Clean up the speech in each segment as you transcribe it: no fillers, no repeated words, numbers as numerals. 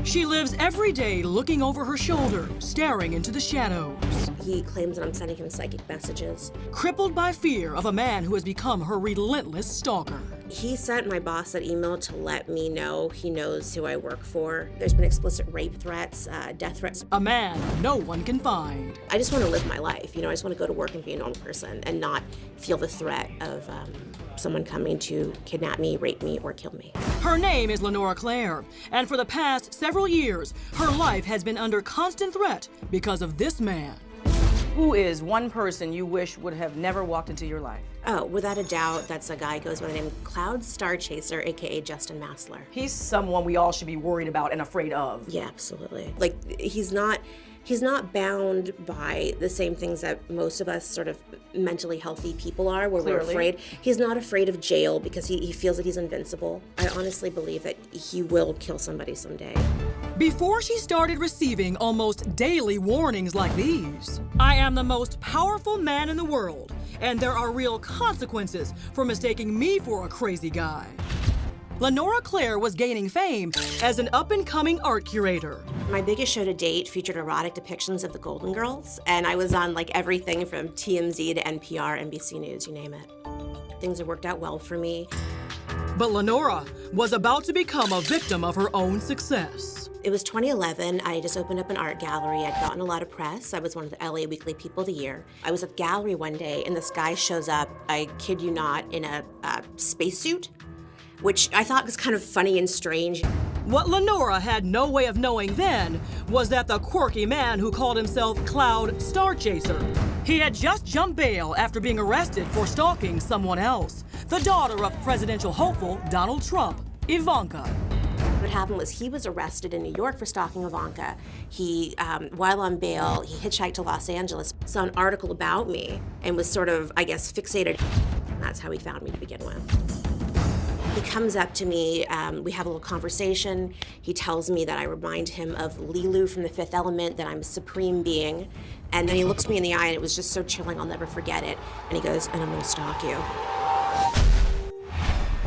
She lives every day looking over her shoulder, staring into the shadows. He claims that I'm sending him psychic messages. Crippled by fear of a man who has become her relentless stalker. He sent my boss that email to let me know he knows who I work for. There's been explicit rape threats, death threats. A man no one can find. I just want to live my life. I just want to go to work and be a normal person and not feel the threat of someone coming to kidnap me, rape me, or kill me. Her name is Lenora Claire, and for the past several years, her life has been under constant threat because of this man. Who is one person you wish would have never walked into your life? Oh, without a doubt, that's a guy who goes by the name Cloud Starchaser, aka Justin Massler. He's someone we all should be worried about and afraid of. Yeah, absolutely. Like, he's not bound by the same things that most of us sort of mentally healthy people are, where Clearly. we're afraid. He's not afraid of jail because he feels that he's invincible. I honestly believe that he will kill somebody someday. Before she started receiving almost daily warnings like these, I am the most powerful man in the world, and there are real consequences for mistaking me for a crazy guy. Lenora Claire was gaining fame as an up-and-coming art curator. My biggest show to date featured erotic depictions of the Golden Girls, and I was on like everything from TMZ to NPR, NBC News, you name it. Things have worked out well for me. But Lenora was about to become a victim of her own success. It was 2011. I just opened up an art gallery. I'd gotten a lot of press. I was one of the LA Weekly People of the Year. I was at the gallery one day, and this guy shows up, I kid you not, in a spacesuit, which I thought was kind of funny and strange. What Lenora had no way of knowing then was that the quirky man who called himself Cloud Starchaser, he had just jumped bail after being arrested for stalking someone else, the daughter of presidential hopeful Donald Trump, Ivanka. What happened was he was arrested in New York for stalking Ivanka. He, while on bail, he hitchhiked to Los Angeles, saw an article about me, and was sort of, I guess, fixated. And that's how he found me to begin with. He comes up to me, we have a little conversation. He tells me that I remind him of Lilu from The Fifth Element, that I'm a supreme being. And then he looks me in the eye, and it was just so chilling, I'll never forget it. And he goes, and I'm gonna stalk you.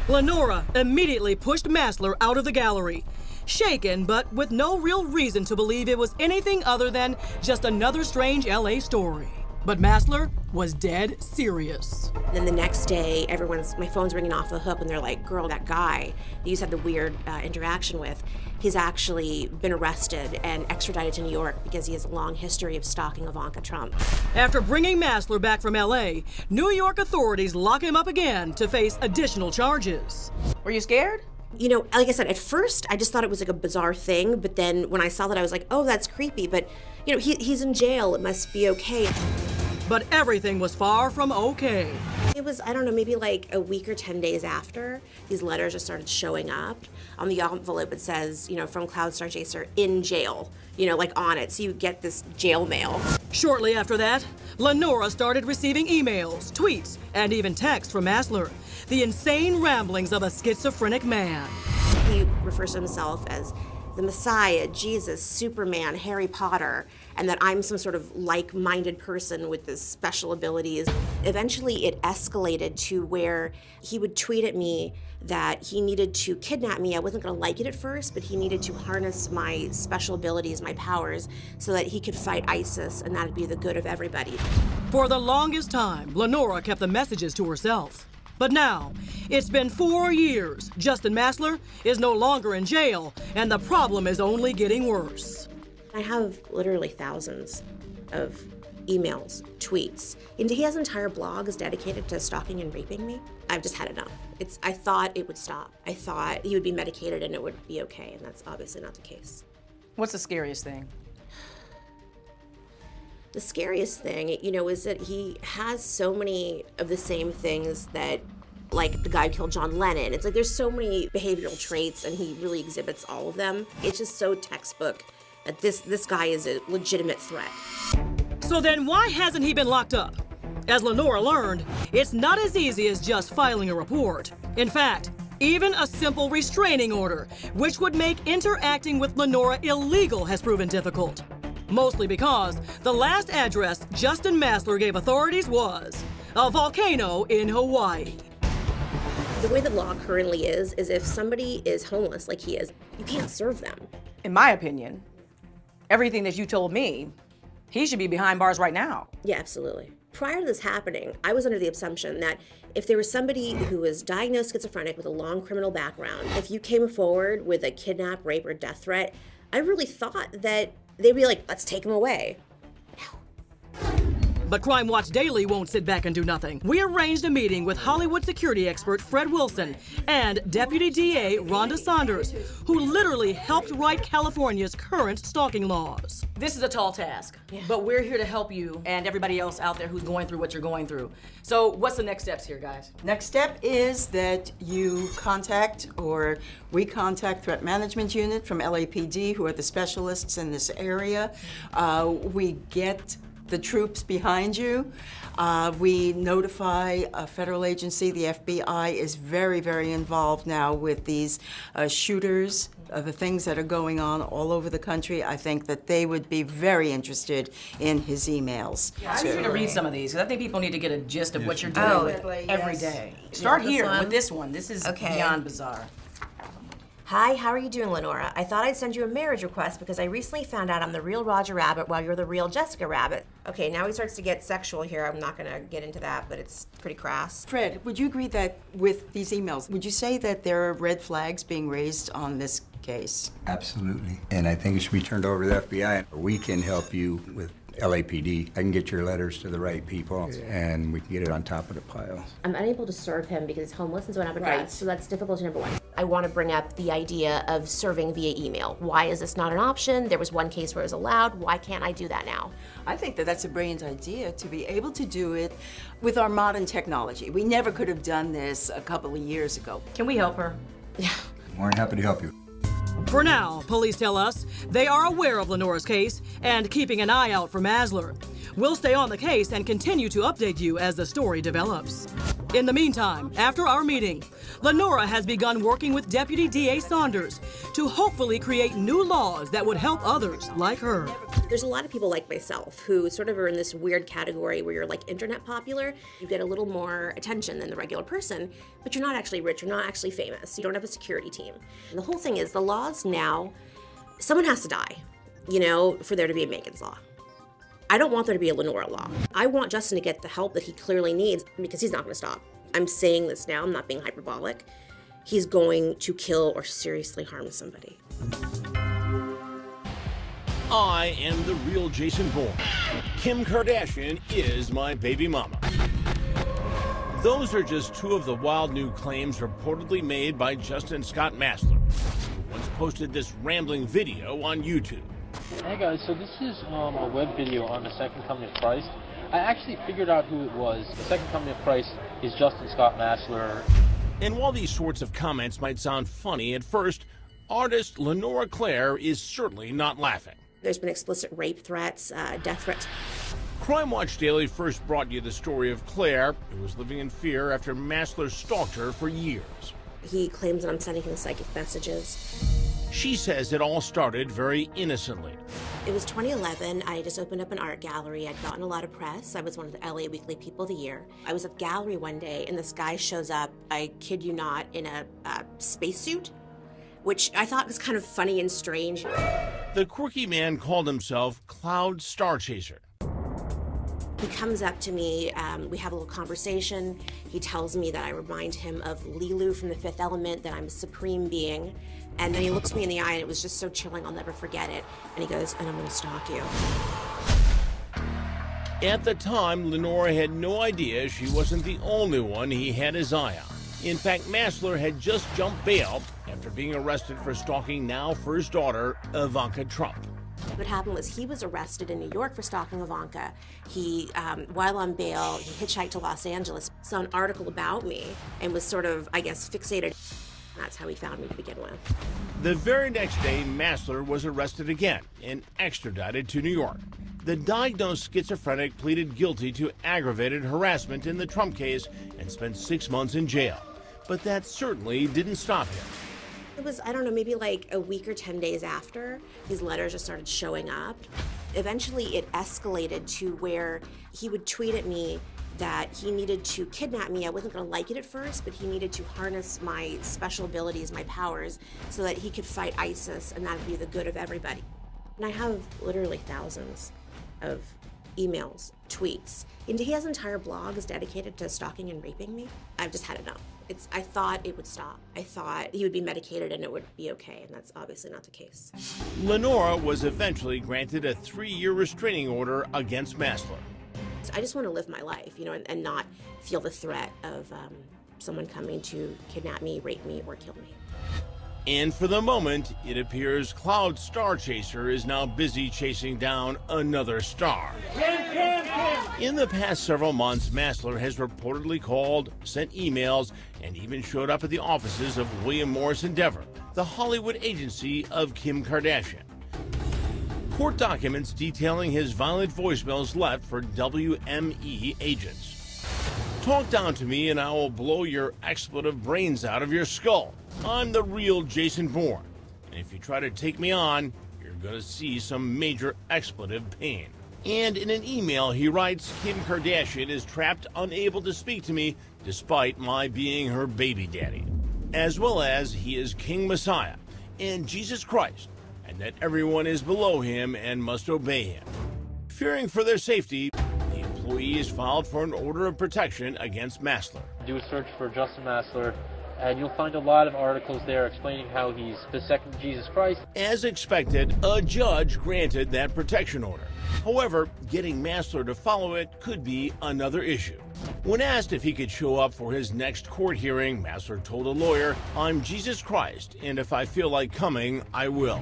Lenora immediately pushed Massler out of the gallery, shaken but with no real reason to believe it was anything other than just another strange LA story. But Massler was dead serious. And then the next day, my phone's ringing off the hook, and they're like, girl, that guy that you had the weird interaction with, he's actually been arrested and extradited to New York because he has a long history of stalking Ivanka Trump. After bringing Massler back from LA, New York authorities lock him up again to face additional charges. Were you scared? Like I said, at first, I just thought it was like a bizarre thing, but then when I saw that, I was like, oh, that's creepy, but he's in jail, it must be okay. But everything was far from okay. It was, I don't know, maybe like a week or 10 days after, these letters just started showing up. On the envelope, it says, from Cloud Starchaser, in jail, like on it. So you get this jail mail. Shortly after that, Lenora started receiving emails, tweets, and even texts from Massler, the insane ramblings of a schizophrenic man. He refers to himself as the Messiah, Jesus, Superman, Harry Potter, and that I'm some sort of like-minded person with this special abilities. Eventually, it escalated to where he would tweet at me that he needed to kidnap me. I wasn't gonna like it at first, but he needed to harness my special abilities, my powers, so that he could fight ISIS, and that'd be the good of everybody. For the longest time, Lenora kept the messages to herself. But now, it's been 4 years. Justin Massler is no longer in jail, and the problem is only getting worse. I have literally thousands of emails, tweets, and he has entire blogs dedicated to stalking and raping me. I've just had enough. I thought it would stop. I thought he would be medicated and it would be okay, and that's obviously not the case. What's the scariest thing? The scariest thing, is that he has so many of the same things that, like the guy who killed John Lennon. It's like there's so many behavioral traits, and he really exhibits all of them. It's just so textbook that this guy is a legitimate threat. So then why hasn't he been locked up? As Lenora learned, it's not as easy as just filing a report. In fact, even a simple restraining order, which would make interacting with Lenora illegal, has proven difficult. Mostly because the last address Justin Massler gave authorities was a volcano in Hawaii. The way the law currently is if somebody is homeless like he is, you can't serve them. In my opinion, everything that you told me, he should be behind bars right now. Yeah, absolutely. Prior to this happening, I was under the assumption that if there was somebody who was diagnosed schizophrenic with a long criminal background, if you came forward with a kidnap, rape, or death threat, I really thought that they'd be like, let's take him away. But Crime Watch Daily won't sit back and do nothing. We arranged a meeting with Hollywood security expert Fred Wilson and Deputy DA Rhonda Saunders, who literally helped write California's current stalking laws. This is a tall task, but we're here to help you and everybody else out there who's going through what you're going through. So what's the next steps here, guys? Next step is that you contact, or we contact Threat Management Unit from LAPD, who are the specialists in this area. We get the troops behind you. We notify a federal agency. The FBI is very, very involved now with these shooters, the things that are going on all over the country. I think that they would be very interested in his emails. I need you to read some of these, because I think people need to get a gist of what you're dealing with every day. Start here with this one. This is beyond bizarre. Hi, how are you doing, Lenora? I thought I'd send you a marriage request because I recently found out I'm the real Roger Rabbit while you're the real Jessica Rabbit. Okay, now he starts to get sexual here. I'm not gonna get into that, but it's pretty crass. Fred, would you agree that with these emails, would you say that there are red flags being raised on this case? Absolutely. And I think it should be turned over to the FBI. We can help you with LAPD. I can get your letters to the right people, and we can get it on top of the pile. I'm unable to serve him because he's homeless and doesn't have a address, so that's difficulty number one. I want to bring up the idea of serving via email. Why is this not an option? There was one case where it was allowed. Why can't I do that now? I think that that's a brilliant idea, to be able to do it with our modern technology. We never could have done this a couple of years ago. Can we help her? Yeah. More than happy to help you. For now, police tell us they are aware of Lenora's case and keeping an eye out for Massler. We'll stay on the case and continue to update you as the story develops. In the meantime, after our meeting, Lenora has begun working with Deputy DA Saunders to hopefully create new laws that would help others like her. There's a lot of people like myself who sort of are in this weird category where you're like internet popular. You get a little more attention than the regular person, but you're not actually rich, you're not actually famous, you don't have a security team. And the whole thing is the laws now, someone has to die, you know, for there to be a Megan's Law. I don't want there to be a Lenora Law. I want Justin to get the help that he clearly needs because he's not gonna stop. I'm saying this now, I'm not being hyperbolic. He's going to kill or seriously harm somebody. I am the real Jason Bourne. Kim Kardashian is my baby mama. Those are just two of the wild new claims reportedly made by Justin Scott Massler, who once posted this rambling video on YouTube. Hey guys, so this is a web video on the Second Coming of Christ. I actually figured out who it was. The Second Coming of Christ is Justin Scott Massler. And while these sorts of comments might sound funny at first, artist Lenora Claire is certainly not laughing. There's been explicit rape threats, death threats. Crime Watch Daily first brought you the story of Claire, who was living in fear after Massler stalked her for years. He claims that I'm sending him psychic messages. She says it all started very innocently. It was 2011. I just opened up an art gallery. I'd gotten a lot of press. I was one of the LA Weekly People of the Year. I was at the gallery one day, and this guy shows up, I kid you not, in a spacesuit, which I thought was kind of funny and strange. The quirky man called himself Cloud Starchaser. He comes up to me, we have a little conversation. He tells me that I remind him of Lilu from The Fifth Element, that I'm a supreme being. And then he looks me in the eye, and it was just so chilling, I'll never forget it. And he goes, and I'm gonna stalk you. At the time, Lenora had no idea she wasn't the only one he had his eye on. In fact, Massler had just jumped bail after being arrested for stalking now first daughter, Ivanka Trump. What happened was he was arrested in New York for stalking Ivanka. He, while on bail, he hitchhiked to Los Angeles, saw an article about me, and was sort of, I guess, fixated. That's how he found me to begin with. The very next day, Massler was arrested again and extradited to New York. The diagnosed schizophrenic pleaded guilty to aggravated harassment in the Trump case and spent 6 months in jail. But that certainly didn't stop him. It was, I don't know, maybe like a week or 10 days after, these letters just started showing up. Eventually, it escalated to where he would tweet at me that he needed to kidnap me. I wasn't going to like it at first, but he needed to harness my special abilities, my powers, so that he could fight ISIS, and that would be the good of everybody. And I have literally thousands of emails, tweets, and he has entire blogs dedicated to stalking and raping me. I've just had enough. I thought it would stop. I thought he would be medicated and it would be okay, and that's obviously not the case. Lenora was eventually granted a 3-year restraining order against Massler. I just want to live my life, and not feel the threat of someone coming to kidnap me, rape me, or kill me. And for the moment, it appears Cloud Starchaser is now busy chasing down another star. In the past several months, Massler has reportedly called, sent emails, and even showed up at the offices of William Morris Endeavor, the Hollywood agency of Kim Kardashian. Court documents detailing his violent voicemails left for WME agents. Talk down to me and I will blow your expletive brains out of your skull. I'm the real Jason Bourne, and if you try to take me on, you're gonna see some major expletive pain. And in an email he writes, Kim Kardashian is trapped, unable to speak to me despite my being her baby daddy, as well as he is King Messiah and Jesus Christ, and that everyone is below him and must obey him. Fearing for their safety, the employees filed for an order of protection against Massler. Do a search for Justin Massler, and you'll find a lot of articles there explaining how he's the second Jesus Christ. As expected, a judge granted that protection order. However, getting Massler to follow it could be another issue. When asked if he could show up for his next court hearing, Massler told a lawyer, "I'm Jesus Christ, and if I feel like coming, I will."